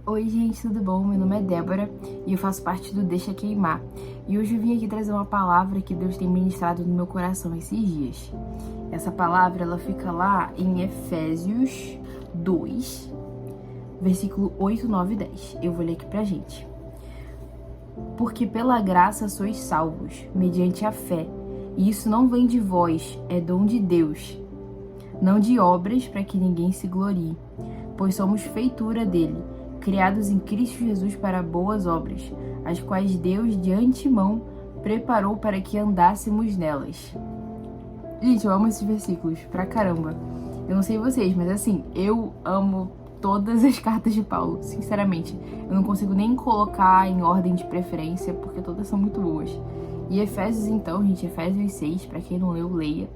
Oi gente, tudo bom? Meu nome é Débora e eu faço parte do Deixa Queimar. E hoje eu vim aqui trazer uma palavra que Deus tem ministrado no meu coração esses dias. Essa palavra, ela fica lá em Efésios 2, versículo 8, 9 e 10. Eu vou ler aqui pra gente. Porque pela graça sois salvos, mediante a fé. E isso não vem de vós, é dom de Deus. Não de obras para que ninguém se glorie, pois somos feitura dele, criados em Cristo Jesus para boas obras, as quais Deus de antemão preparou para que andássemos nelas. Gente, eu amo esses versículos pra caramba. Eu não sei vocês, mas assim, eu amo todas as cartas de Paulo, sinceramente. Eu não consigo nem colocar em ordem de preferência, porque todas são muito boas. E Efésios então, gente, Efésios 6, pra quem não leu, leia.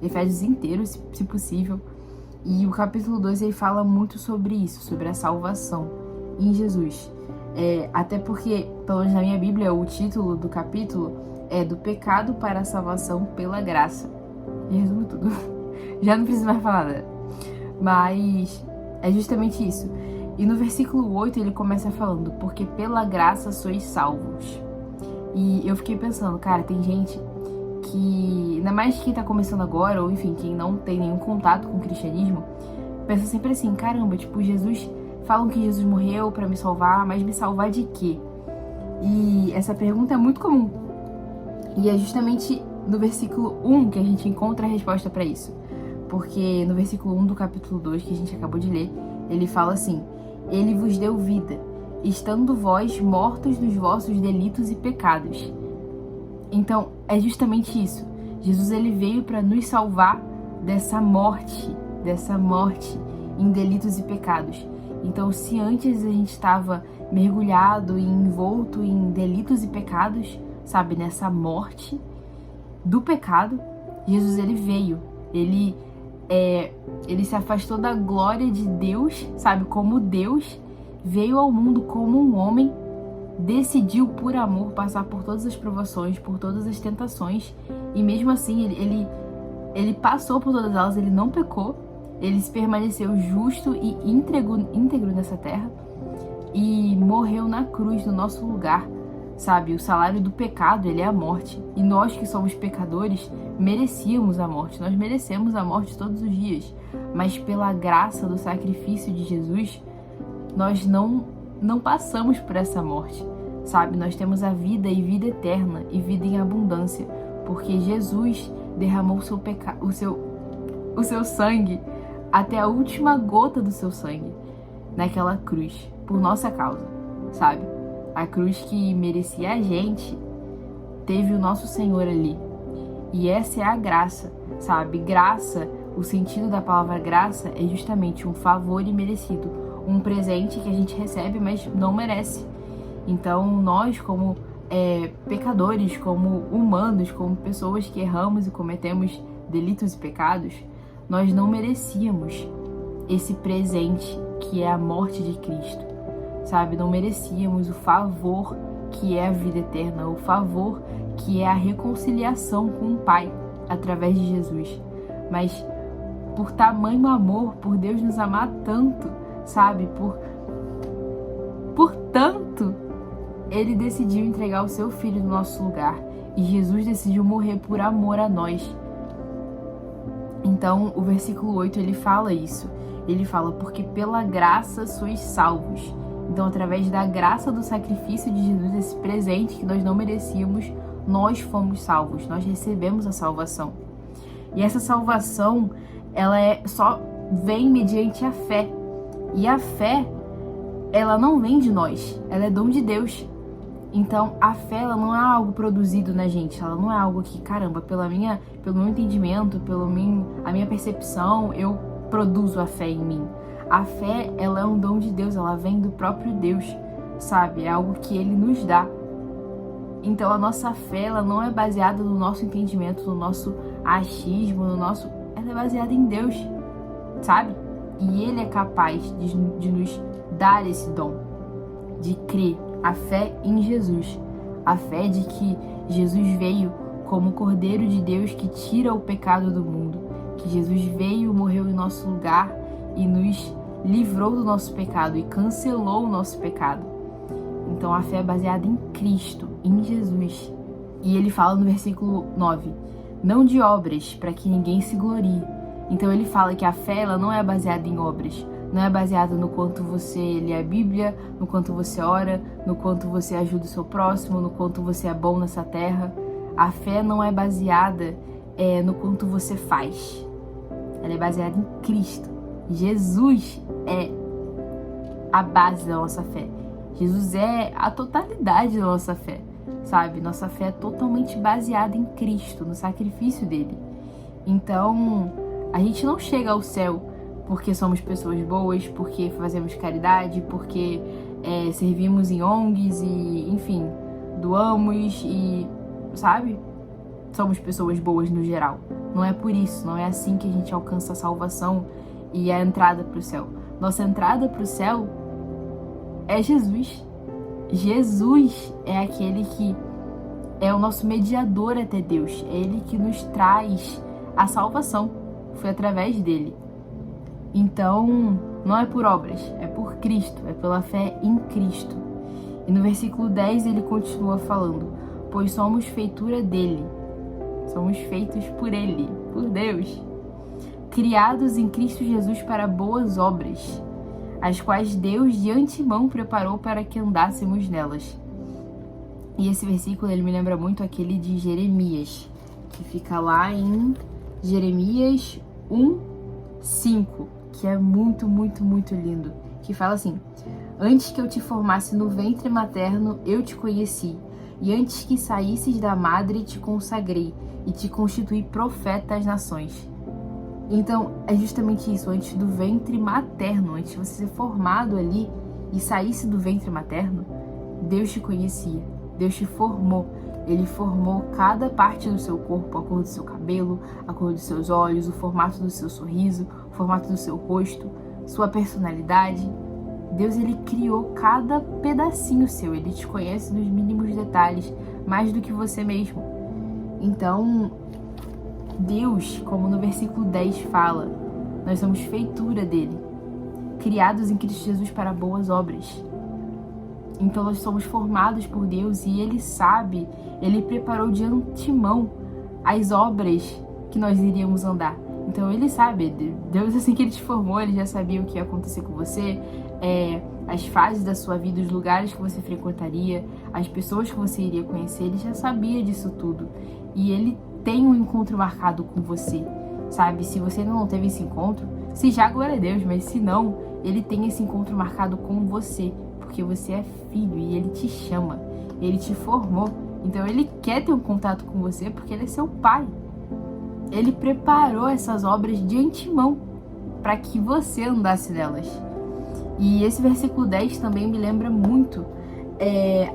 Efésios inteiro, se possível. E o capítulo 2, ele fala muito sobre isso, sobre a salvação em Jesus. Até porque, pelo menos na minha Bíblia, o título do capítulo é do pecado para a salvação pela graça. E resume tudo. Já não preciso mais falar nada. Mas é justamente isso. E no versículo 8 ele começa falando, porque pela graça sois salvos. E eu fiquei pensando, cara, tem gente que, ainda mais quem tá começando agora, ou enfim, quem não tem nenhum contato com o cristianismo, pensa sempre assim, caramba, tipo, falam que Jesus morreu pra me salvar, mas me salvar de quê? E essa pergunta é muito comum. E é justamente no versículo 1 que a gente encontra a resposta pra isso. Porque no versículo 1 do capítulo 2, que a gente acabou de ler, ele fala assim, ele vos deu vida, estando vós mortos nos vossos delitos e pecados. Então, é justamente isso. Jesus, ele veio para nos salvar dessa morte em delitos e pecados. Então, se antes a gente estava mergulhado e envolto em delitos e pecados, sabe, nessa morte do pecado, Jesus, ele veio. Ele se afastou da glória de Deus, sabe, como Deus, veio ao mundo como um homem, decidiu por amor passar por todas as provações, por todas as tentações, e mesmo assim ele passou por todas elas, ele não pecou, ele se permaneceu justo e íntegro nessa terra e morreu na cruz no nosso lugar, sabe? O salário do pecado, ele é a morte, e nós que somos pecadores merecíamos a morte, nós merecemos a morte todos os dias, mas pela graça do sacrifício de Jesus nós não passamos por essa morte, sabe? Nós temos a vida e vida eterna e vida em abundância, porque Jesus derramou o seu sangue até a última gota do seu sangue naquela cruz, por nossa causa, sabe? A cruz que merecia a gente, teve o nosso Senhor ali. E essa é a graça, sabe? Graça, o sentido da palavra graça é justamente um favor imerecido, um presente que a gente recebe, mas não merece. Então, nós, como pecadores, como humanos, como pessoas que erramos e cometemos delitos e pecados, nós não merecíamos esse presente que é a morte de Cristo, sabe? Não merecíamos o favor que é a vida eterna, o favor que é a reconciliação com o Pai através de Jesus. Mas por tamanho amor, por Deus nos amar tanto, sabe? Por tanto, ele decidiu entregar o seu filho no nosso lugar. E Jesus decidiu morrer por amor a nós. Então, o versículo 8, ele fala isso. Ele fala, porque pela graça sois salvos. Então, através da graça do sacrifício de Jesus, esse presente que nós não merecíamos, nós fomos salvos. Nós recebemos a salvação. E essa salvação, ela só vem mediante a fé. E a fé, ela não vem de nós, ela é dom de Deus. Então, a fé, ela não é algo produzido na gente, ela não é algo que, caramba, pelo meu entendimento, a minha percepção, eu produzo a fé em mim. A fé, ela é um dom de Deus, ela vem do próprio Deus, sabe? É algo que Ele nos dá. Então, a nossa fé, ela não é baseada no nosso entendimento, no nosso achismo, ela é baseada em Deus, sabe? E Ele é capaz de nos dar esse dom, de crer, a fé em Jesus, a fé de que Jesus veio como Cordeiro de Deus que tira o pecado do mundo, que Jesus veio, morreu em nosso lugar e nos livrou do nosso pecado e cancelou o nosso pecado. Então a fé é baseada em Cristo, em Jesus. E ele fala no versículo 9, não de obras, para que ninguém se glorie. Então ele fala que a fé ela não é baseada em obras, não é baseada no quanto você lê a Bíblia, no quanto você ora, no quanto você ajuda o seu próximo, no quanto você é bom nessa terra. A fé não é baseada no quanto você faz. Ela é baseada em Cristo. Jesus é a base da nossa fé. Jesus é a totalidade da nossa fé, sabe? Nossa fé é totalmente baseada em Cristo, no sacrifício dele. Então, a gente não chega ao céu porque somos pessoas boas, porque fazemos caridade, porque servimos em ONGs e, enfim, doamos e, sabe? Somos pessoas boas no geral. Não é por isso, não é assim que a gente alcança a salvação e a entrada para o céu. Nossa entrada para o céu é Jesus. Jesus é aquele que é o nosso mediador até Deus. É Ele que nos traz a salvação. Foi através dele. Então, não é por obras, é por Cristo, é pela fé em Cristo. E no versículo 10 ele continua falando, pois somos feitura dele. Somos feitos por ele, por Deus. Criados em Cristo Jesus para boas obras, as quais Deus de antemão preparou para que andássemos nelas. E esse versículo ele me lembra muito aquele de Jeremias, que fica lá em Jeremias 1:5, que é muito, muito, muito lindo. Que fala assim, antes que eu te formasse no ventre materno, eu te conheci. E antes que saísses da madre, te consagrei e te constituí profeta às nações. Então, é justamente isso, antes do ventre materno, antes de você ser formado ali e saísse do ventre materno, Deus te conhecia, Deus te formou. Ele formou cada parte do seu corpo, a cor do seu cabelo, a cor dos seus olhos, o formato do seu sorriso, o formato do seu rosto, sua personalidade. Deus, ele criou cada pedacinho seu, ele te conhece nos mínimos detalhes, mais do que você mesmo. Então, Deus, como no versículo 10 fala, nós somos feitura dele, criados em Cristo Jesus para boas obras. Então nós somos formados por Deus e Ele sabe, Ele preparou de antemão as obras que nós iríamos andar. Então Ele sabe, Deus assim que Ele te formou, Ele já sabia o que ia acontecer com você, as fases da sua vida, os lugares que você frequentaria, as pessoas que você iria conhecer, Ele já sabia disso tudo. E Ele tem um encontro marcado com você, sabe? Se você ainda não teve esse encontro, se já, glória a Deus, mas se não, Ele tem esse encontro marcado com você. Porque você é filho e ele te chama, ele te formou, então ele quer ter um contato com você porque ele é seu pai. Ele preparou essas obras de antemão para que você andasse nelas. E esse versículo 10 também me lembra muito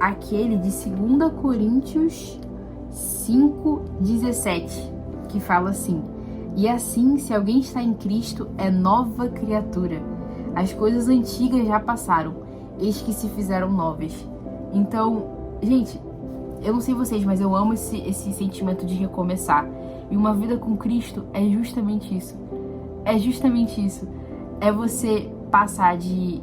aquele de 2 Coríntios 5:17, que fala assim, e assim, se alguém está em Cristo, é nova criatura, as coisas antigas já passaram, eis que se fizeram novas. Então, gente, eu não sei vocês, mas eu amo esse sentimento de recomeçar. E uma vida com Cristo é justamente isso. É justamente isso. É você passar de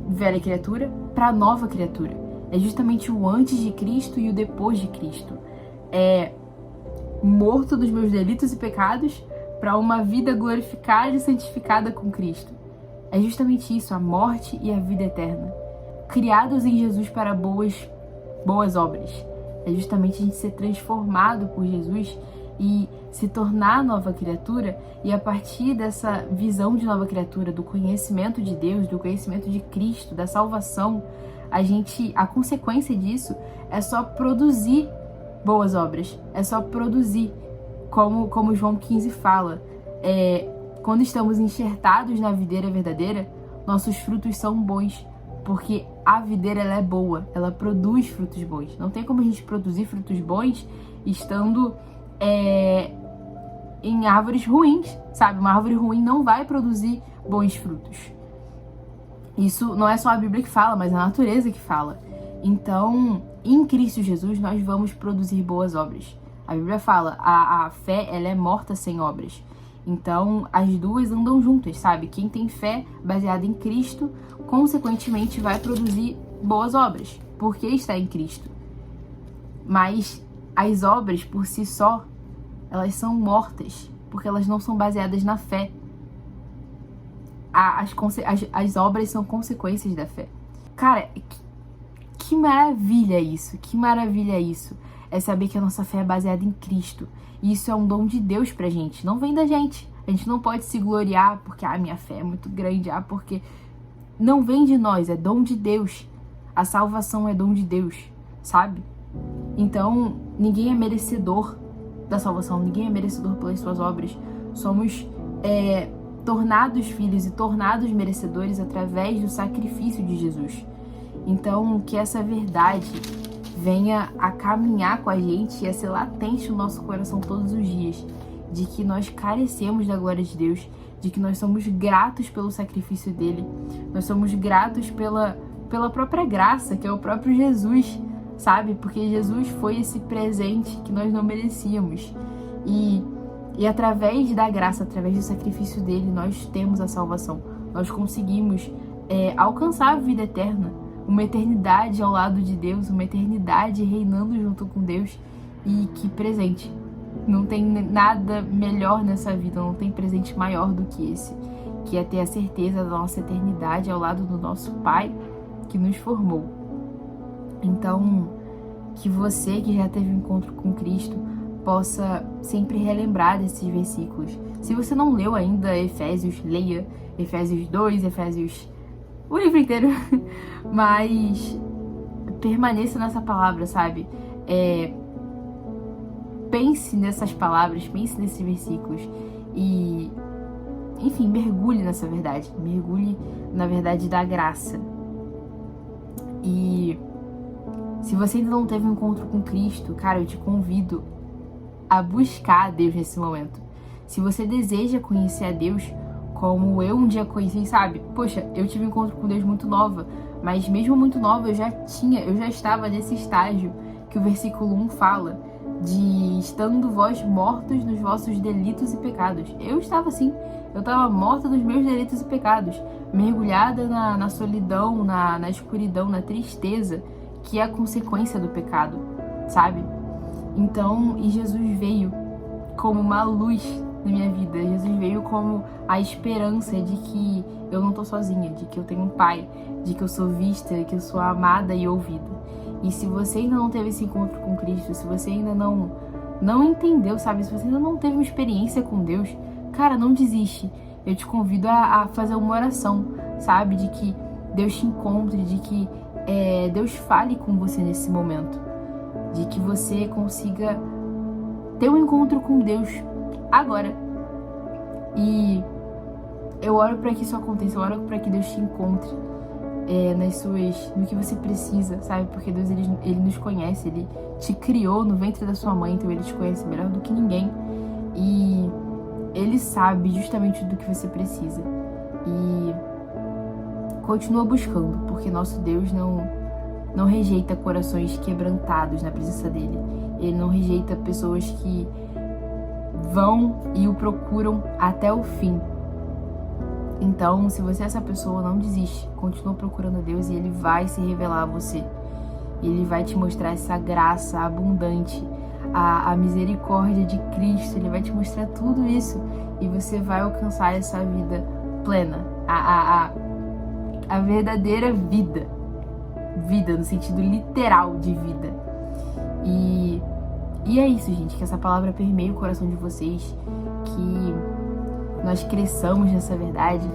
velha criatura para nova criatura. É justamente o antes de Cristo e o depois de Cristo. É morto dos meus delitos e pecados para uma vida glorificada e santificada com Cristo. É justamente isso, a morte e a vida eterna. Criados em Jesus para boas obras. É justamente a gente ser transformado por Jesus e se tornar nova criatura. E a partir dessa visão de nova criatura, do conhecimento de Deus, do conhecimento de Cristo, da salvação, a consequência disso é só produzir boas obras. É só produzir, como João 15 fala, quando estamos enxertados na videira verdadeira, nossos frutos são bons, porque a videira ela é boa, ela produz frutos bons. Não tem como a gente produzir frutos bons estando em árvores ruins, sabe? Uma árvore ruim não vai produzir bons frutos. Isso não é só a Bíblia que fala, mas a natureza que fala. Então, em Cristo Jesus, nós vamos produzir boas obras. A Bíblia fala, a fé ela é morta sem obras. Então, as duas andam juntas, sabe? Quem tem fé baseada em Cristo, consequentemente vai produzir boas obras, porque está em Cristo. Mas as obras, por si só, elas são mortas, porque elas não são baseadas na fé. As obras são consequências da fé. Cara, que maravilha isso, que maravilha isso. É saber que a nossa fé é baseada em Cristo. E isso é um dom de Deus pra gente, não vem da gente. A gente não pode se gloriar porque, minha fé é muito grande, porque... Não vem de nós, é dom de Deus. A salvação é dom de Deus, sabe? Então, ninguém é merecedor da salvação, ninguém é merecedor pelas suas obras. Somos tornados filhos e tornados merecedores através do sacrifício de Jesus. Então, que essa verdade venha a caminhar com a gente e a ser latente no nosso coração todos os dias, de que nós carecemos da glória de Deus, de que nós somos gratos pelo sacrifício dele, nós somos gratos pela própria graça, que é o próprio Jesus, sabe? Porque Jesus foi esse presente que nós não merecíamos. E através da graça, através do sacrifício dele, nós temos a salvação. Nós conseguimos alcançar a vida eterna, uma eternidade ao lado de Deus, uma eternidade reinando junto com Deus. E que presente! Não tem nada melhor nessa vida, não tem presente maior do que esse, que é ter a certeza da nossa eternidade ao lado do nosso Pai que nos formou. Então, que você que já teve um encontro com Cristo possa sempre relembrar desses versículos. Se você não leu ainda Efésios, leia Efésios 2, o livro inteiro, mas permaneça nessa palavra, sabe? Pense nessas palavras, pense nesses versículos e, enfim, mergulhe nessa verdade, mergulhe na verdade da graça. E se você ainda não teve um encontro com Cristo, cara, eu te convido a buscar a Deus nesse momento. Se você deseja conhecer a Deus como eu um dia conheci, sabe? Poxa, eu tive um encontro com Deus muito nova, mas mesmo muito nova eu já estava nesse estágio que o versículo 1 fala, de estando vós mortos nos vossos delitos e pecados. Eu estava assim, eu estava morta dos meus delitos e pecados, mergulhada na solidão, na escuridão, na tristeza, que é a consequência do pecado, sabe? Então, e Jesus veio como uma luz na minha vida. Jesus veio como a esperança de que eu não tô sozinha, de que eu tenho um Pai, de que eu sou vista, de que eu sou amada e ouvida. E se você ainda não teve esse encontro com Cristo, se você ainda não entendeu, sabe? Se você ainda não teve uma experiência com Deus, cara, não desiste. Eu te convido a fazer uma oração, sabe? De que Deus te encontre, de que Deus fale com você nesse momento. De que você consiga ter um encontro com Deus agora. E eu oro para que isso aconteça, eu oro para que Deus te encontre no que você precisa, sabe? Porque Deus, ele nos conhece, ele te criou no ventre da sua mãe, então ele te conhece melhor do que ninguém. E ele sabe justamente do que você precisa. E continua buscando, porque nosso Deus não rejeita corações quebrantados na presença dele. Ele não rejeita pessoas que vão e o procuram até o fim. Então, se você é essa pessoa, não desiste. Continua procurando a Deus e ele vai se revelar a você. Ele vai te mostrar essa graça abundante, a misericórdia de Cristo. Ele vai te mostrar tudo isso e você vai alcançar essa vida plena, a verdadeira vida. Vida, no sentido literal de vida. E é isso, gente, que essa palavra permeie o coração de vocês, que nós cresçamos nessa verdade.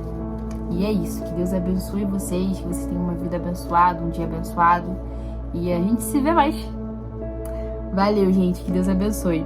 E é isso, que Deus abençoe vocês, que vocês tenham uma vida abençoada, um dia abençoado. E a gente se vê mais. Valeu, gente, que Deus abençoe.